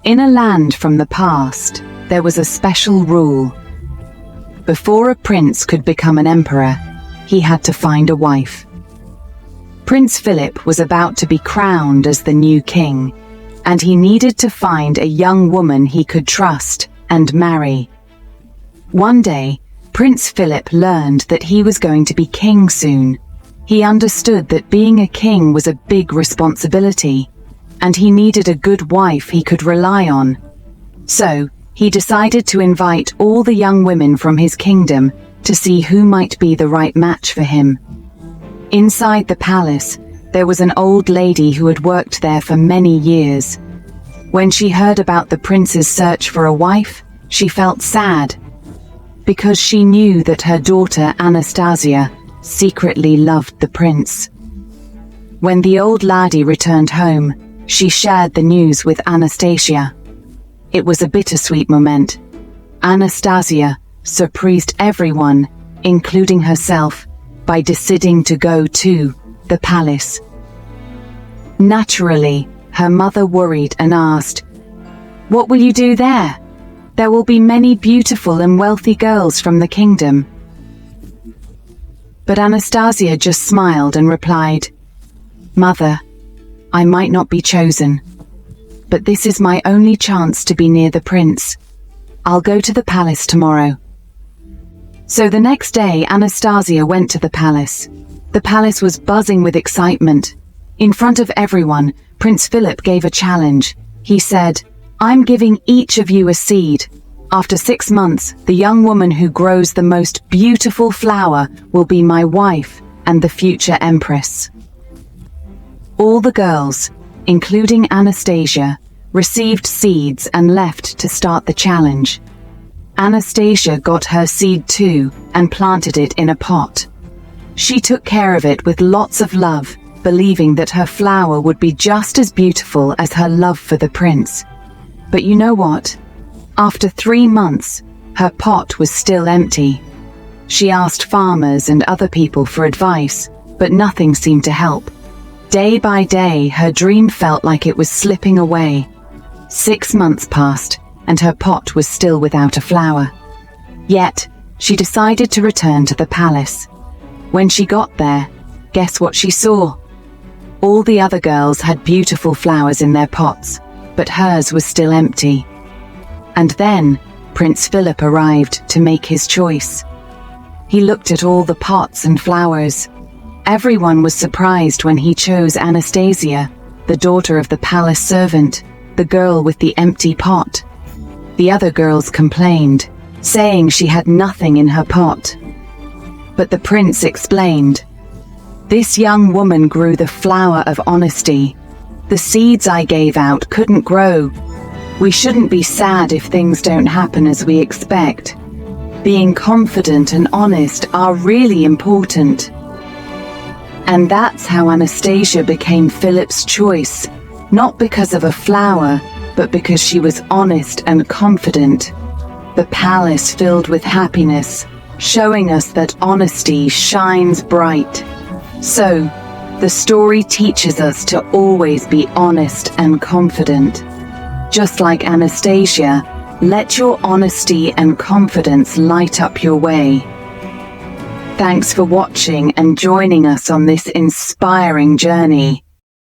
In a land from the past, there was a special rule. Before a prince could become an emperor, he had to find a wife. Prince Philip was about to be crowned as the new king, and he needed to find a young woman he could trust and marry. One day, Prince Philip learned that he was going to be king soon. He understood that being a king was a big responsibility, and he needed a good wife he could rely on. So, he decided to invite all the young women from his kingdom to see who might be the right match for him. Inside the palace, there was an old lady who had worked there for many years. When she heard about the prince's search for a wife, she felt sad, because she knew that her daughter Anastasia secretly loved the prince. When the old laddie returned home, she shared the news with Anastasia. It was a bittersweet moment. Anastasia surprised everyone, including herself, by deciding to go to the palace. Naturally, her mother worried and asked, "What will you do there? There will be many beautiful and wealthy girls from the kingdom." But Anastasia just smiled and replied, "Mother, I might not be chosen, but this is my only chance to be near the prince. I'll go to the palace tomorrow." So the next day, Anastasia went to the palace. The palace was buzzing with excitement. In front of everyone, Prince Philip gave a challenge. He said, "I'm giving each of you a seed. After 6 months, the young woman who grows the most beautiful flower will be my wife and the future empress." All the girls, including Anastasia, received seeds and left to start the challenge. Anastasia got her seed too and planted it in a pot. She took care of it with lots of love, believing that her flower would be just as beautiful as her love for the prince. But you know what? After 3 months, her pot was still empty. She asked farmers and other people for advice, but nothing seemed to help. Day by day, her dream felt like it was slipping away. 6 months passed, and her pot was still without a flower. Yet, she decided to return to the palace. When she got there, guess what she saw? All the other girls had beautiful flowers in their pots, but hers was still empty. And then, Prince Philip arrived to make his choice. He looked at all the pots and flowers. Everyone was surprised when he chose Anastasia, the daughter of the palace servant, the girl with the empty pot. The other girls complained, saying she had nothing in her pot. But the prince explained, "This young woman grew the flower of honesty. The seeds I gave out couldn't grow. We shouldn't be sad if things don't happen as we expect. Being confident and honest are really important." And that's how Anastasia became Philip's choice, not because of a flower, but because she was honest and confident. The palace filled with happiness, showing us that honesty shines bright. So, the story teaches us to always be honest and confident. Just like Anastasia, let your honesty and confidence light up your way. Thanks for watching and joining us on this inspiring journey.